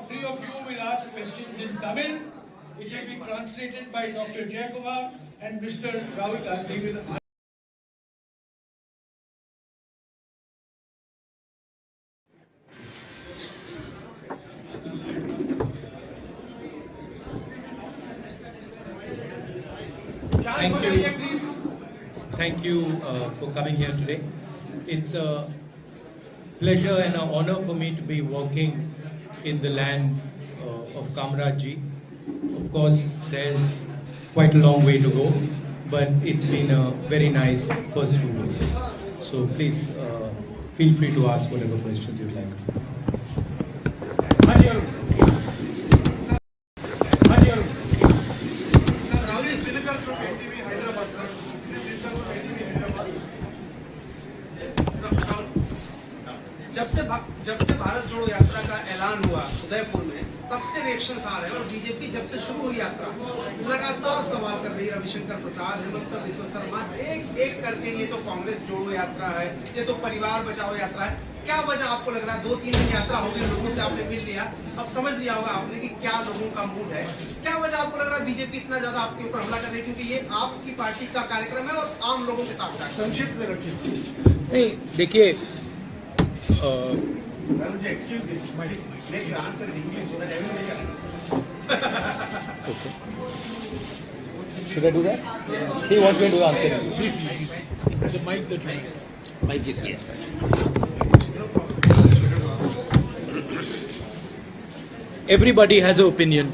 three of you will ask questions in Tamil. It will be translated by Dr. Jayakumar and Mr. Rahul Gandhi will answer. Thank you for coming here today. It's a pleasure and an honor for me to be walking in the land of Kamrajji. Of course, there's quite a long way to go, but it's been a very nice first 2 days. So please feel free to ask whatever questions you'd like. जब से भारत जोड़ो यात्रा का ऐलान हुआ उदयपुर में, तब से रिएक्शंस आ रहे हैं और बीजेपी जब से शुरू हुई यात्रा लगातार सवाल कर रही है। रविशंकर प्रसाद, हेमंत बिस्वा शर्मा एक एक करके ये तो कांग्रेस जोड़ो यात्रा है, ये तो परिवार बचाओ यात्रा है। क्या वजह आपको लग रहा है? 2-3 दिन यात्रा हो गई, लोगों से आपने मिल लिया, अब समझ लिया होगा आपने कि क्या लोगों का मूड है। क्या वजह आपको लग रहा है बीजेपी इतना ज्यादा आपके ऊपर हमला कर रही है? क्योंकि ये आपकी पार्टी का कार्यक्रम है और आम लोगों के साथ संक्षिप्त में रखिए। नहीं, देखिए, excuse me, make your answer in English so that everybody can understand. Okay. Should I do that? He wants me to answer. Please. The mic that you Mic is here. Everybody has an opinion.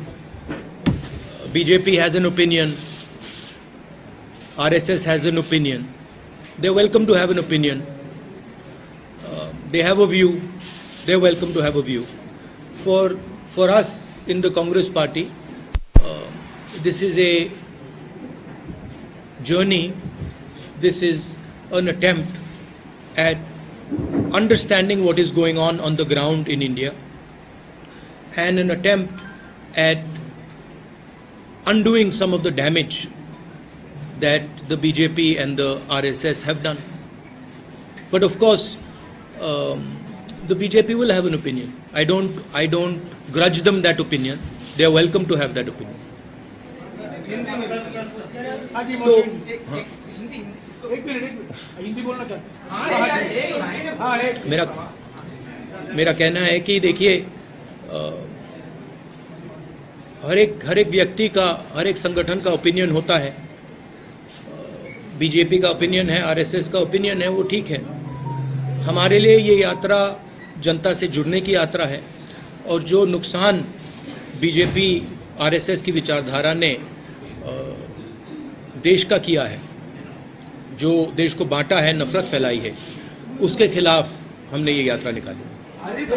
BJP has an opinion. RSS has an opinion. They're welcome to have an opinion. They have a view. They're welcome to have a view. For us in the Congress party, this is a journey. This is an attempt at understanding what is going on the ground in India, and an attempt at undoing some of the damage that the BJP and the RSS have done. But of course, the BJP will have an opinion. I don't grudge them that opinion. They are welcome to have that opinion. मेरा कहना है कि देखिए, हर एक व्यक्ति का, हर एक संगठन का ओपिनियन होता है। बीजेपी का ओपिनियन है, आरएसएस का ओपिनियन है, वो ठीक है। हमारे लिए ये यात्रा जनता से जुड़ने की यात्रा है, और जो नुकसान बीजेपी आरएसएस की विचारधारा ने देश का किया है, जो देश को बांटा है, नफरत फैलाई है, उसके खिलाफ हमने ये यात्रा निकाली। एक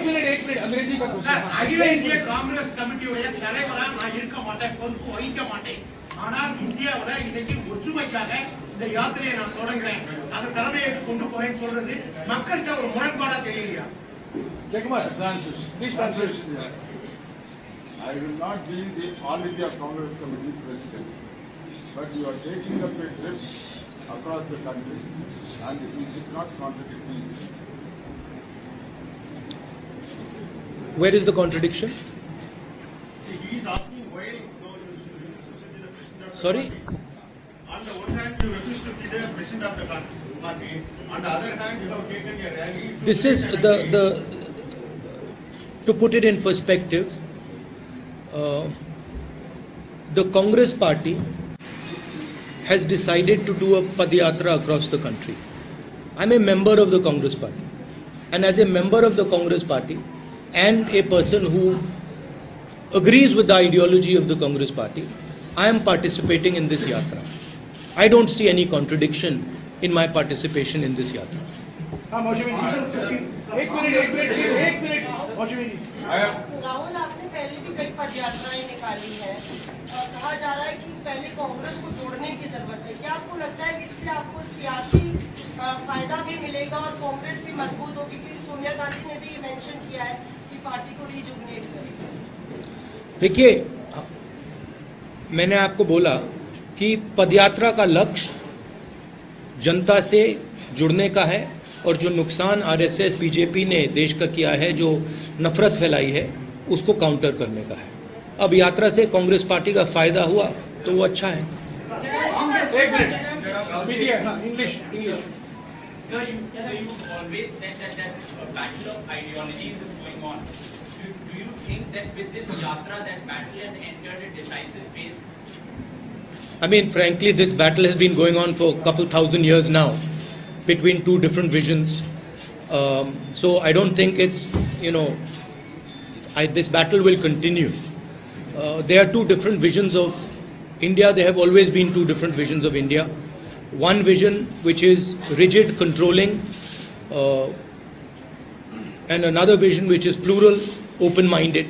मिनट अंग्रेजी का क्वेश्चन। அகில இந்திய காங்கிரஸ் கமிட்டியுடைய தலைவரா நான் இருக்க மாட்டேன், பொறுப்பு வகிக்க மாட்டேன். ஆனால் இந்தியாவுல இன்னைக்கு ஒற்றுமைக்காக இந்த யாத்திரையை நான் தொடங்குறேன், அதை தலைமையேற்று கொண்டு போறேன்னு சொல்றது மக்களுக்கு ஒரு முரண்பாடா தெரியலையா? Jayakumar, please translate. I will not be the All India Congress Committee president, but you are taking up a trip across the country, and you should not contradict me. Where is the contradiction? He is asking why you refuse to be the president of the Sorry? party. On the one hand, you refuse to be the president of the party. On the other hand, you have taken a rally. This is to put it in perspective, the Congress party has decided to do a Padyatra across the country. I'm a member of the Congress party, and as a member of the Congress party and a person who agrees with the ideology of the Congress party, I am participating in this yatra. I don't see any contradiction in my participation in this yatra. Rahul, आपने पहले भी कई पदयात्राएं निकाली है, कहा जा रहा है कि पहले कांग्रेस को जोड़ने की जरूरत है। क्या आपको लगता है कि इससे आपको सियासी फायदा भी मिलेगा और कांग्रेस भी मजबूत होगी? क्योंकि सोनिया गांधी ने भी मेंशन किया है कि पार्टी को रिजुविनेट करेगी। देखिए, मैंने आपको बोला कि पदयात्रा का लक्ष्य जनता से जुड़ने का है, और जो नुकसान आरएसएस बीजेपी ने देश का किया है, जो नफरत फैलाई है, उसको काउंटर करने का है। अब यात्रा से कांग्रेस पार्टी का फायदा हुआ तो वो अच्छा है। Sir, you've always said that battle of ideologies is going on. Do you think that with this Yatra, that battle has entered a decisive phase? I mean, frankly, this battle has been going on for a couple thousand years now between two different visions. So I don't think it's, this battle will continue. There are two different visions of India. There have always been two different visions of India. One vision which is rigid, controlling, and another vision which is plural, open-minded.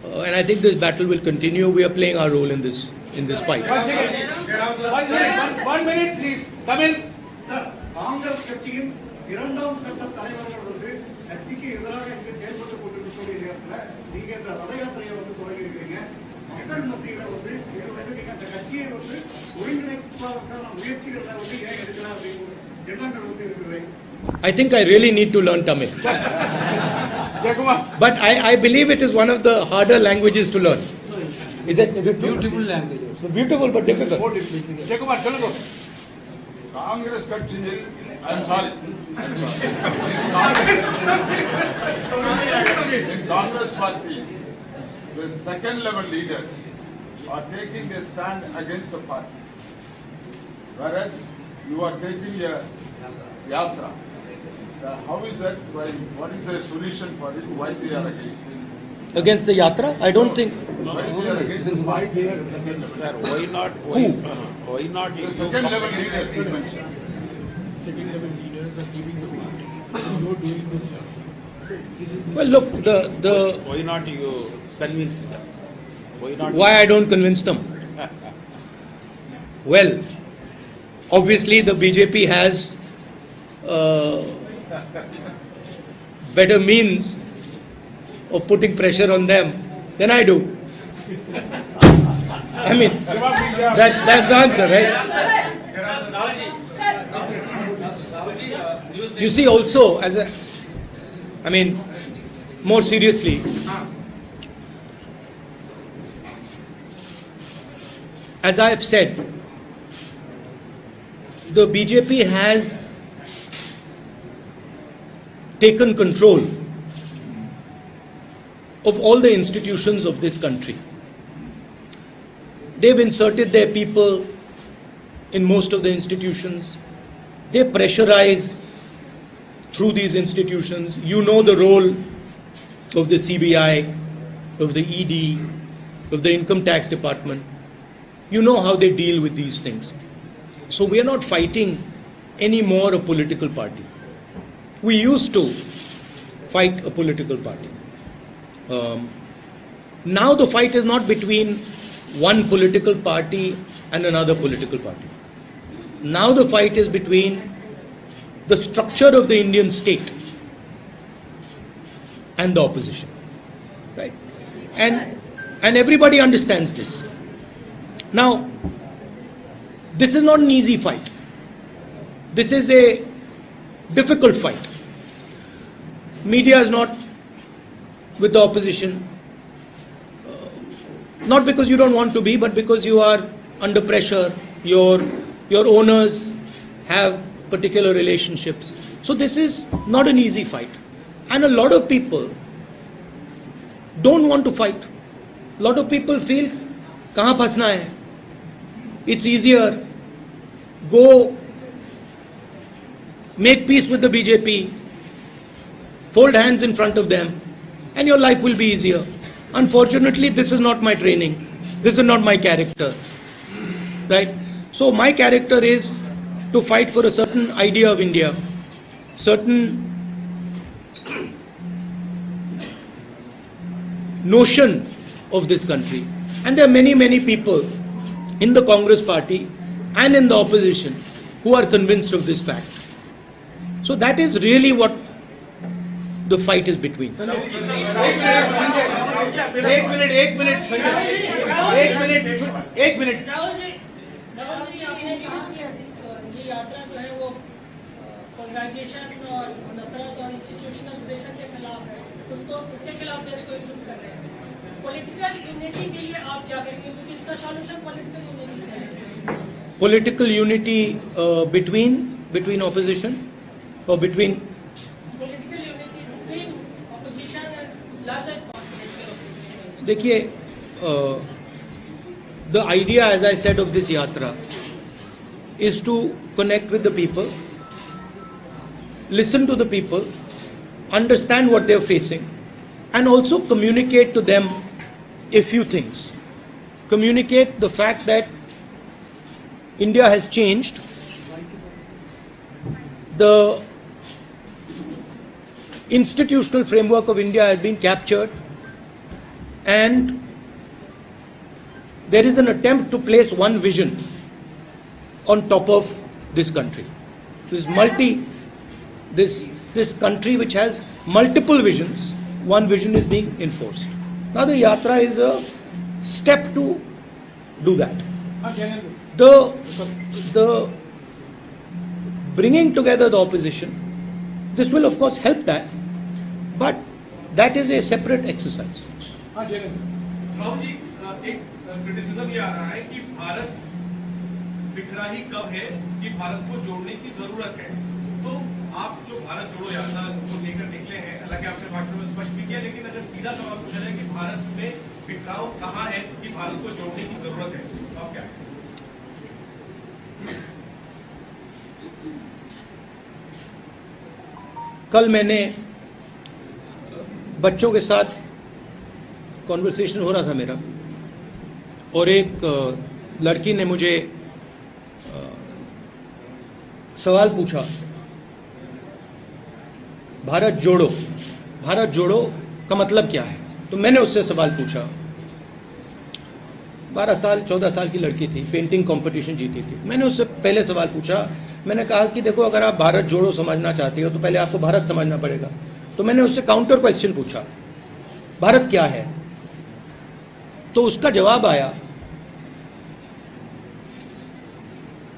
And I think this battle will continue. We are playing our role in this fight. One minute, please. Tamil. Sir, Congress கட்சியின் இரண்டாம் கட்ட தலைவர்கள் கட்சிக்கு எதிராக இங்கு செயல்பட்டு கொண்டிருக்கக்கூடிய நேரத்தில் நீங்க இந்த ரத யாத்திரையை தொடங்கி இருக்கிறீங்க. மக்கள் மத்தியில நீங்க அந்த கட்சியை ஒருங்கிணைப்பதற்கான முயற்சிகளை ஏன் எடுக்கலாம் அப்படின்னு எண்ணங்கள் இருக்குது. I think I really need to learn Tamil. But I believe it is one of the harder languages to learn. Is it beautiful language? Beautiful but difficult. Congress கட்சியில், I'm sorry. In Congress party, the second level leaders are taking a stand against the party. Whereas you are taking a Yatra. How is that? What is the solution for it? Why they are against it? Against the Yatra? I don't think. Why they are against it? Why not? Why not? The second level leaders you mentioned. Second level leaders are giving the party. You are doing this. Well, look, Why not you convince them? Why I don't convince them? Well, obviously the BJP has better means of putting pressure on them than I do. I mean, that's the answer, right? You see, also, more seriously, as I have said, the BJP has taken control of all the institutions of this country. They've inserted their people in most of the institutions. They pressurize through these institutions. You know the role of the CBI, of the ED, of the Income Tax Department. You know how they deal with these things. So we are not fighting any more a political party. We used to fight a political party. Now the fight is not between one political party and another political party. Now the fight is between the structure of the Indian state and the opposition. Right? And everybody understands this. Now, this is not an easy fight. This is a difficult fight. Media is not with the opposition, not because you don't want to be, but because you are under pressure. Your owners have particular relationships. So this is not an easy fight. And a lot of people don't want to fight. A lot of people feel, kahan phasna hai? It's easier. Go make peace with the BJP, fold hands in front of them, and your life will be easier. Unfortunately, this is not my training. This is not my character. Right? So my character is to fight for a certain idea of India, certain notion of this country. And there are many, many people in the Congress party and in the opposition who are convinced of this fact. So that is really what the fight is between. एक minute Rahul ji ये यात्रा जो है वो organisation और नफरत और institutional relation के खिलाफ है, उसके खिलाफ देश को एकजुट कर रहे हैं। पॉलिटिकल यूनिटी के लिए आप क्या करेंगे, क्योंकि इसका सॉल्यूशन पॉलिटिकल यूनिटी से है। Political unity between opposition or between Political unity between opposition and larger political opposition. देखिए, the idea, as I said, of this yatra is to connect with the people, listen to the people, understand what they are facing, and also communicate to them a few things. Communicate the fact that India has changed. The institutional framework of India has been captured, and there is an attempt to place one vision on top of this country. This country which has multiple visions, one vision is being enforced. Now the yatra is a step to do that. The bringing together the opposition, this will of course help that, but that is a separate exercise. Rahul ji, एक criticism ये आ रहा है कि भारत बिखरा ही कब है कि भारत को जोड़ने की जरूरत है। तो आप जो भारत जोड़ो यात्रा को लेकर निकले हैं, हालांकि आपने भाषण में स्पष्ट भी किया, लेकिन अगर सीधा सवाल पूछा जाए कि भारत में बिखराव कहाँ है कि भारत को जोड़ने की जरूरत है, तो आप क्या कहें? कल मैंने बच्चों के साथ कॉन्वर्सेशन हो रहा था मेरा, और एक लड़की ने मुझे सवाल पूछा, भारत जोड़ो का मतलब क्या है। तो मैंने उससे सवाल पूछा, 12 साल 14 साल की लड़की थी, पेंटिंग कंपटीशन जीती थी। मैंने उससे पहले सवाल पूछा, मैंने कहा कि देखो, अगर आप भारत जोड़ो समझना चाहती हो तो पहले आपको भारत समझना पड़ेगा। तो मैंने उससे काउंटर क्वेश्चन पूछा, भारत क्या है। तो उसका जवाब आया,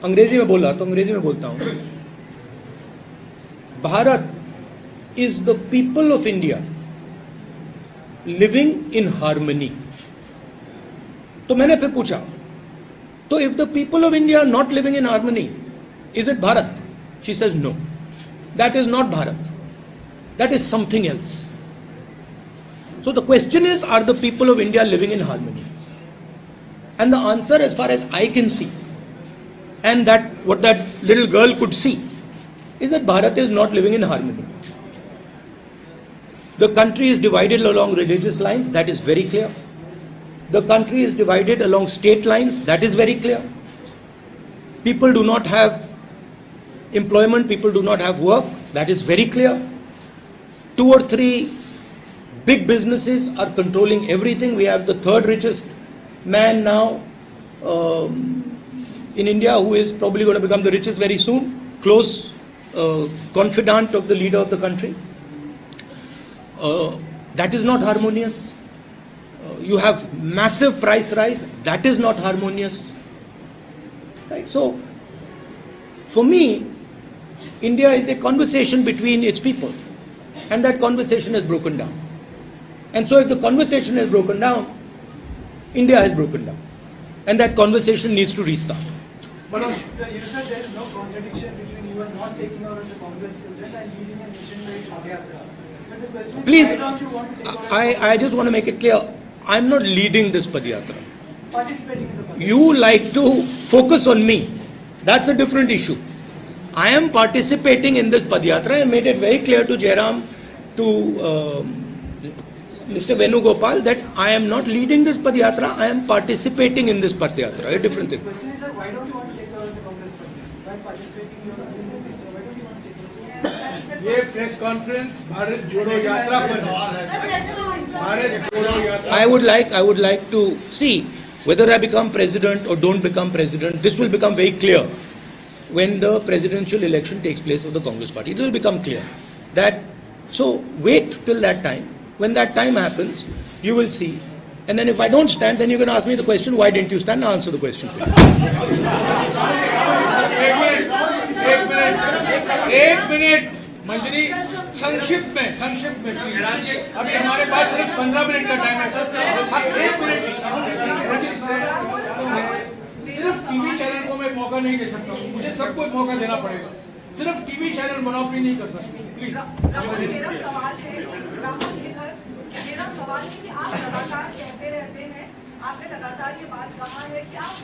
अंग्रेजी में बोला तो अंग्रेजी में बोलता हूं, Bharat is the people of India living in harmony. तो मैंने फिर पूछा, तो if the people of India are not living in harmony, is it Bharat? She says no, that is not Bharat, that is something else. So the question is, are the people of India living in harmony? And the answer, as far as I can see, and that what that little girl could see, is that Bharat is not living in harmony. The country is divided along religious lines, that is very clear. The country is divided along state lines, that is very clear. People do not have employment, people do not have work, that is very clear. 2 or 3 big businesses are controlling everything. We have the 3rd richest man now in India, who is probably going to become the richest very soon, close confidant of the leader of the country. That is not harmonious. You have massive price rise, that is not harmonious. Right? So, for me, India is a conversation between its people, and that conversation has broken down. And so if the conversation has broken down, India has broken down, and that conversation needs to restart. But sir, you said there is no contradiction between you are not taking over as the Congress president and leading a nationwide Yatra. But the question is, Please, why don't you want to take over? I just want to make it clear, I'm not leading this Padyatra. Participating in the Padyatra. You like to focus on me. That's a different issue. I am participating in this Padyatra. I made it very clear to Jairam, to Mr. Venugopal, that I am not leading this Padyatra, I am participating in this Padyatra. A different thing. The question is, sir, why don't you want to take over as the Congress president? By participating in this sector, why don't you want to take over? ये press conference Bharat जोड़ो यात्रा पर भारत जोड़ो यात्रा I would like to see whether I become president or don't become president. This will become very clear when the presidential election takes place of the Congress party. It will become clear that, so wait till that time. When that time happens, you will see. And then if I don't stand, then you can ask me the question, why didn't you stand? I'll answer the question for you. एक minute मंजरी, संक्षिप्त में please. अभी हमारे पास सिर्फ 15 minute का time है। एक minute, सिर्फ टीवी चैनल को मैं मौका नहीं दे सकता हूँ, मुझे सबको मौका देना पड़ेगा। सिर्फ टीवी चैनल मोनोपोली नहीं कर सकते, प्लीज। मेरा सवाल है मेरा सवाल है कि आप लगातार कहते रहते हैं, आपने लगातार ये बात कहा है कि आप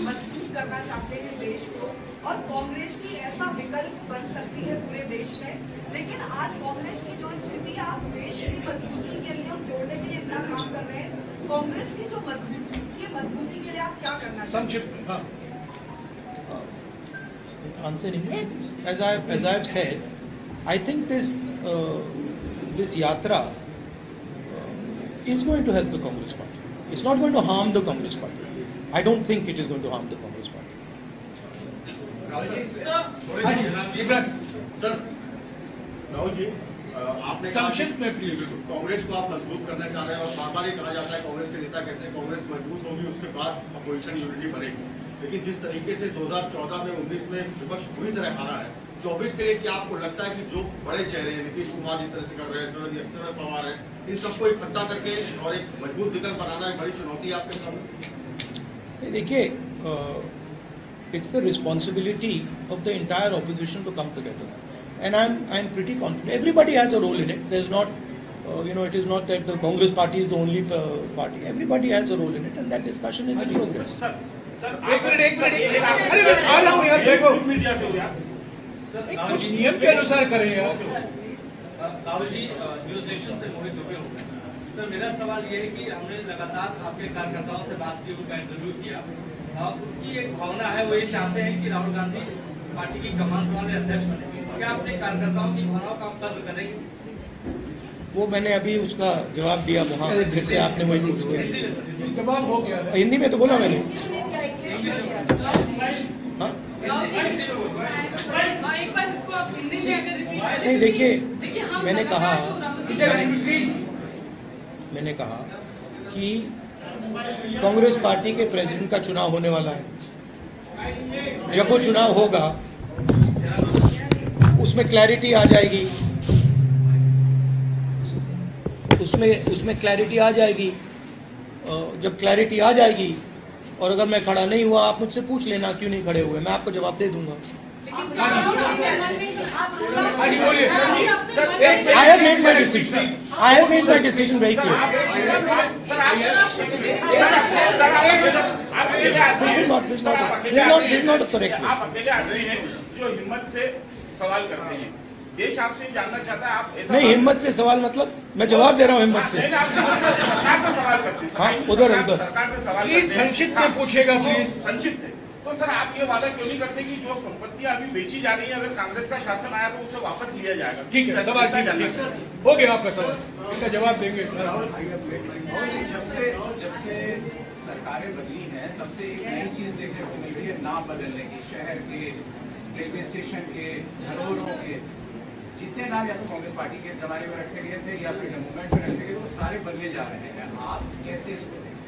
मजबूत करना चाहते हैं देश को और कांग्रेस ही ऐसा विकल्प बन सकती है पूरे देश में, लेकिन आज कांग्रेस की जो स्थिति है, आप देश की मजबूती के लिए और जोड़ने के लिए इतना काम कर रहे हैं, कांग्रेस की जो मजबूती के लिए आप क्या करना चाहते हैं? संक्षिप्त में, हाँ। Answering as I've said, I think this Yatra is going to help the Congress party. It's not going to harm the Congress party. I don't think it is going to harm the Congress party. Sir, Rahul ji, आपने संक्षिप्त में please. Congress को आप मजबूत करना चाह रहे हैं और बार बार ये कहा जाता है, कांग्रेस के नेता कहते हैं कांग्रेस मजबूत होगी उसके बाद अपोजिशन यूनिटी बनेगी, लेकिन जिस तरीके से 2014 में 19 में विपक्ष पूरी तरह हारा है, 24 के लिए क्या आपको लगता है कि जो बड़े चेहरे हैं, नीतीश कुमार जिस तरह से कर रहे हैं, शरद पवार है, इन सबको इकट्ठा करके और एक मजबूत विकल्प बनाना एक बड़ी चुनौती है आपके सामने? देखिए, it's the responsibility of the entire opposition to come together, and I'm pretty confident. Everybody has a role in it. There's not, it is not that the Congress party is the only party. Everybody has a role in it, and that discussion is in progress. एक minute, अरे मैं आ रहा हूँ यार, देखो कुछ नियम के अनुसार करें यार। राहुल जी, न्यूज नेशन से मोहित दुबे हो गए। सर, मेरा सवाल ये है कि हमने लगातार आपके कार्यकर्ताओं से बात की, उनका इंटरव्यू किया, उनकी एक भावना है, वो ये चाहते हैं कि राहुल गांधी पार्टी की कमान संभालने अध्यक्ष बने। क्या अपने कार्यकर्ताओं की भावनाओं का आप कद्र करेंगे? वो मैंने अभी उसका जवाब दिया वहाँ, फिर से आपने वही पूछ लिया। जवाब हो गया, हिंदी में तो बोला मैंने। नहीं, देखिए, मैंने कहा कि कांग्रेस पार्टी के प्रेसिडेंट का चुनाव होने वाला है। जब वो चुनाव होगा उसमें क्लैरिटी आ जाएगी, उसमें क्लैरिटी आ जाएगी। जब क्लैरिटी आ जाएगी और अगर मैं खड़ा नहीं हुआ, आप मुझसे पूछ लेना क्यों नहीं खड़े हुए, मैं आपको जवाब दे दूंगा। I have made my decision. I have made my decision very clear. This is not a correct way. आप अकेले आदमी हैं जो हिम्मत से सवाल करते हैं। देश आपसे जानना चाहता है, आप नहीं, हिम्मत से सवाल मतलब मैं जवाब दे रहा हूँ हिम्मत से। सरकार से सवाल करते हैं। हाँ, उधर सरकार से सवाल प्लीज संक्षिप्त में पूछेगा, प्लीज संक्षिप्त। तो सर, आप ये वादा क्यों नहीं करते कि जो संपत्तियां अभी बेची जा रही हैं, अगर कांग्रेस का शासन आया तो उसे वापस लिया जाएगा? ठीक है, सवाल ठीक है, हो गया आपका सवाल, इसका जवाब देंगे। जब से सरकारें बदली हैं, तब से एक नई चीज देखने को मिल रही है, नाम बदलने की। शहर के, रेलवे स्टेशन के, धरोहरों के, जितने नाम या तो कांग्रेस पार्टी के जमाने में रखे गए थे या फिर मूवमेंट में रखे गए, वो सारे बदले जा रहे हैं। आप कैसे इसको देखते हैं?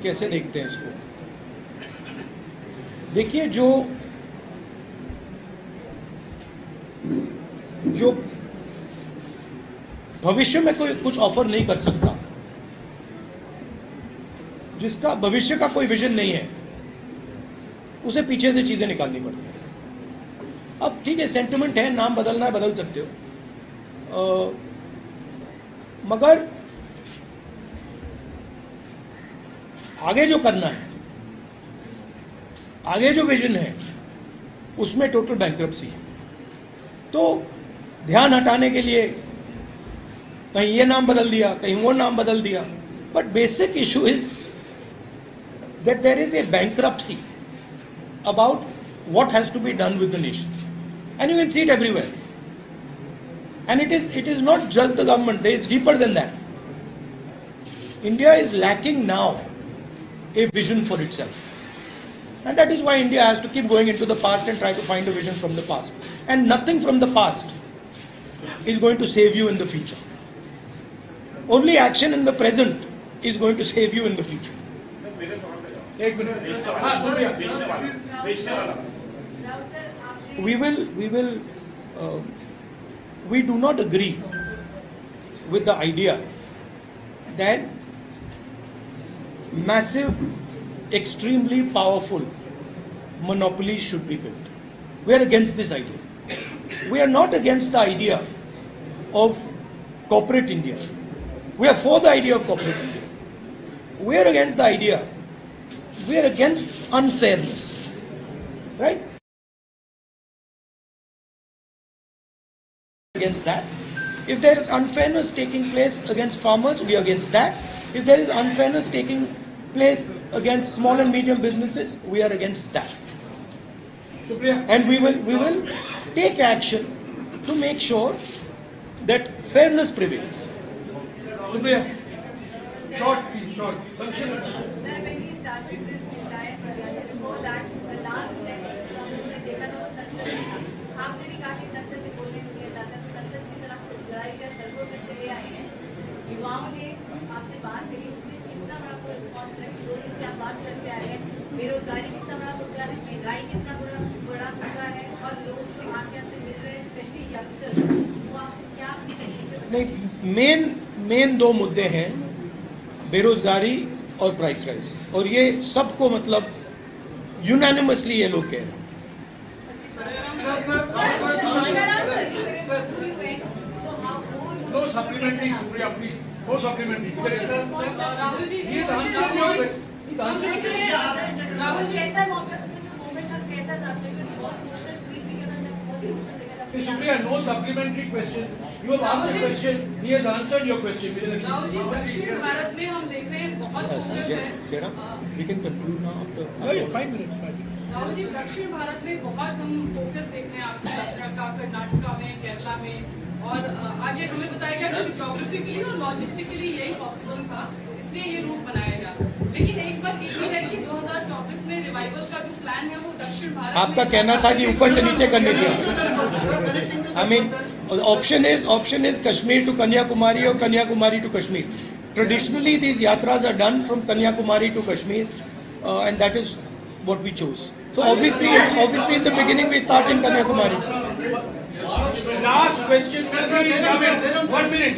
कैसे देखते हैं इसको? देखिए, जो भविष्य में कोई कुछ ऑफर नहीं कर सकता, जिसका भविष्य का कोई विजन नहीं है, उसे पीछे से चीजें निकालनी पड़ती है। अब ठीक है, सेंटिमेंट है, नाम बदलना है, बदल सकते हो, मगर आगे जो करना है, आगे जो विजन है, उसमें टोटल बैंक्रप्सी है। तो ध्यान हटाने के लिए कहीं ये नाम बदल दिया, कहीं वो नाम बदल दिया, but basic issue is that there is a bankruptcy about what has to be done with the nation, and you can see it everywhere. And it is not just the government, there is deeper than that. India is lacking now a vision for itself, and that is why India has to keep going into the past and try to find a vision from the past, and nothing from the past is going to save you in the future. Only action in the present is going to save you in the future. एक minute, हाँ Supriya, we do not agree with the idea that massive, extremely powerful monopolies should be built. We are against this idea. We are not against the idea of corporate India. We are for the idea of corporate India. We are against the idea. We are against unfairness. Right? Against that. If there is unfairness taking place against farmers, we are against that. If there is unfairness taking place against small and medium businesses, we are against that. And we will take action to make sure that fairness prevails. Supriya, short please, short. Sir, when we started this entire project, before that, the last test हमने देखा था वो संसद में था. आपने भी कहा कि संसद से बोलने को दिया जाता है, तो संसद की तरफ लड़ाई का शर्तों तक चले आए हैं. युवाओं ने आपसे बात करी, उसमें कितना बड़ा कोई रिस्पॉन्स रखी, 2 दिन से आप बात करते आ रहे हैं. बेरोजगारी कितना बड़ा मुद्दा है, महंगाई कितना बड़ा मुद्दा है, और लोग जो आपके यहाँ से मिल रहे हैं, स्पेशली यंगस्टर्स, वो आप क्या आपकी नहीं, मेन 2 मुद्दे हैं, बेरोजगारी और प्राइस राइज, और ये सबको मतलब यूनानिमसली ये लोग कह रहे हैं. No supplementary, Supriya, please. No supplementary. Rahul ji, He's answering your question. Rahul ji, ऐसा मौका मोमेंट था, कैसा था? बिकॉज़ बहुत इमोशनल ट्वीट भी किया था, बहुत इमोशनल देखा था. Supriya, no supplementary question. You have asked a question. He has answered your question. Rahul ji, दक्षिण भारत में हम देख रहे हैं बहुत फोकस है. We can conclude now after 5 minutes. Rahul ji, दक्षिण भारत में बहुत हम फोकस देख रहे हैं आपकी यात्रा का, कर्नाटका में, केरला में, और आगे हमें बताया गया कि ज्योग्राफिकली और लॉजिस्टिकली यही पॉसिबल था, इसलिए ये रूट बनाया गया. लेकिन एक बात ये भी है कि 2024 में रिवाइवल का जो प्लान है वो दक्षिण भारत. आपका कहना था कि ऊपर से नीचे करने की. I mean, option is Kashmir to Kanyakumari or Kanyakumari to Kashmir. Traditionally, these yatras are done from Kanyakumari to Kashmir, and that is what we chose. So obviously, in the beginning we start in Kanyakumari. Last question. 1 minute.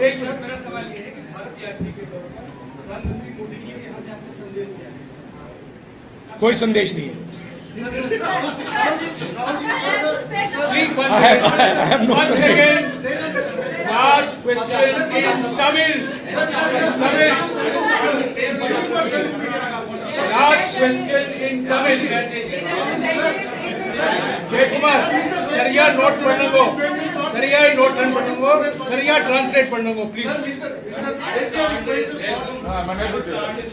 एक sir, मेरा सवाल ये है कि भारत यात्री के दौरान प्रधानमंत्री मोदी के लिए यहाँ से आपने संदेश दिया है. कोई संदेश नहीं है. I have no second. Last question in Tamil. Last question in Tamil. Jaykumar, சரியா நோட் பண்ணுங்க. சரியா நோட் பண்ணுங்க. சரியா டிரான்ஸ்லேட் பண்ணுங்க ப்ளீஸ்.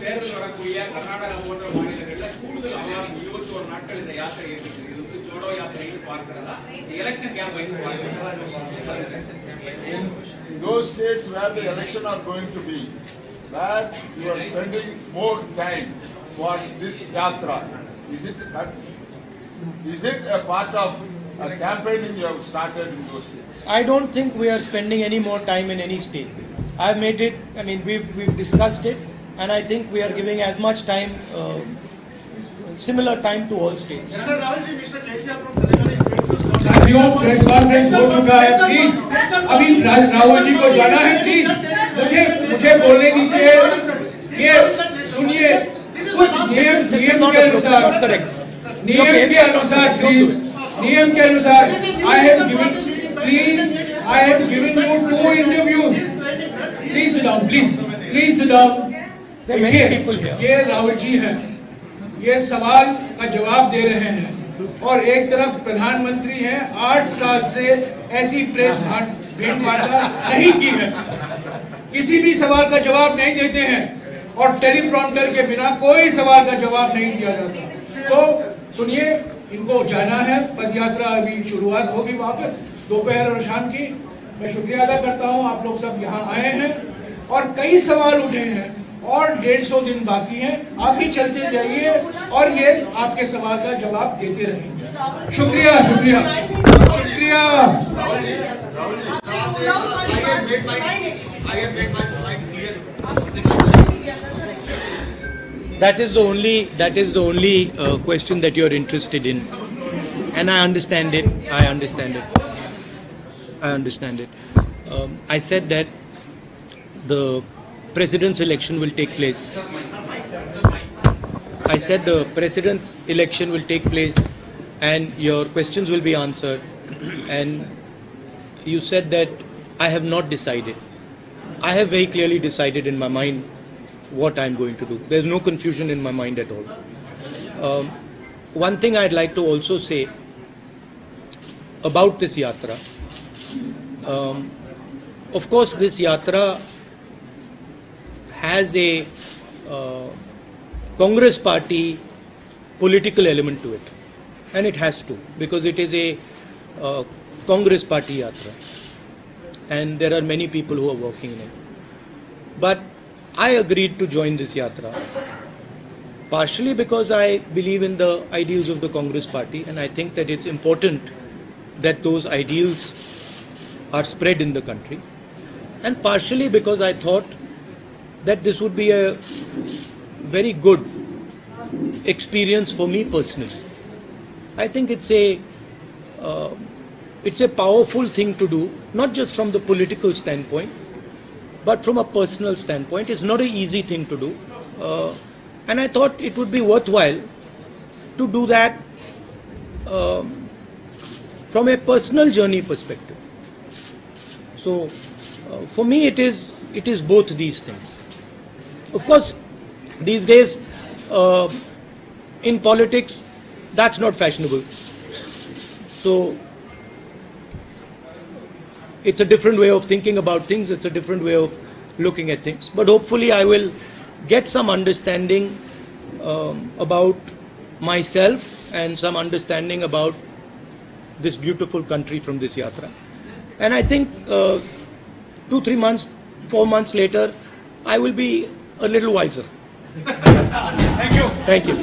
தேர்தல் வரக்கூடிய கர்நாடகா போன்ற மாநிலங்களில் கூடுதல் அவகாசம் 21 நாட்கள் இந்த யாத்திரை இருக்குது. இது வந்து ஜோடோ யாத்திரைன்னு பார்க்கிறதா, எலெக்ஷன் கேம்பெயின் பார்க்கிறதா? In those states where the election are going to be, where you are spending more time for this yatra, is it a part of a campaigning you have started in those states? I don't think we are spending any more time in any state. I've made it. I mean, we've discussed it, and I think we are giving as much time, similar time to all states. साथियों, press conference हो चुका है. Please अभी राहुल जी को जाना है. Please मुझे बोलने दीजिए. ये सुनिए, कुछ नियम के अनुसार, प्लीज नियम के अनुसार I have given you 2 interviews. Please sit down. Please sit down. ये राहुल जी हैं, ये सवाल का जवाब दे रहे हैं, और एक तरफ प्रधानमंत्री हैं. 8 साल से ऐसी प्रेस भेंट वार्ता नहीं की है, किसी भी सवाल का जवाब नहीं देते हैं, और टेलीप्रॉम्प्टर के बिना कोई सवाल का जवाब नहीं दिया जाता. तो सुनिए, इनको जाना है. पदयात्रा अभी शुरुआत होगी वापस दोपहर और शाम की. मैं शुक्रिया अदा करता हूं, आप लोग सब यहाँ आए हैं, और कई सवाल उठे हैं, और 150 दिन बाकी हैं. आप भी चलते जाइए और ये आपके सवाल का जवाब देते रहेंगे. शुक्रिया. I have made my point clear. That is the only question that you're interested in, and I understand it. I said that the president's election will take place. I said the president's election will take place, and your questions will be answered. And you said that I have not decided. I have very clearly decided in my mind what I'm going to do. There's no confusion in my mind at all. One thing I'd like to also say about this Yatra. Of course, this Yatra has a Congress party political element to it. And it has to, because it is a Congress party Yatra. And there are many people who are working in it. But I agreed to join this Yatra, partially because I believe in the ideals of the Congress party, and I think that it's important that those ideals are spread in the country, and partially because I thought that this would be a very good experience for me personally. I think it's a powerful thing to do, not just from the political standpoint, but from a personal standpoint. It's not an easy thing to do. And I thought it would be worthwhile to do that from a personal journey perspective. So for me it is both these things. Of course, these days in politics that's not fashionable. So it's a different way of thinking about things, it's a different way of looking at things. But hopefully I will get some understanding about myself and some understanding about this beautiful country from this Yatra. And I think 2, 3 months, 4 months later, I will be a little wiser. Thank you. Thank you.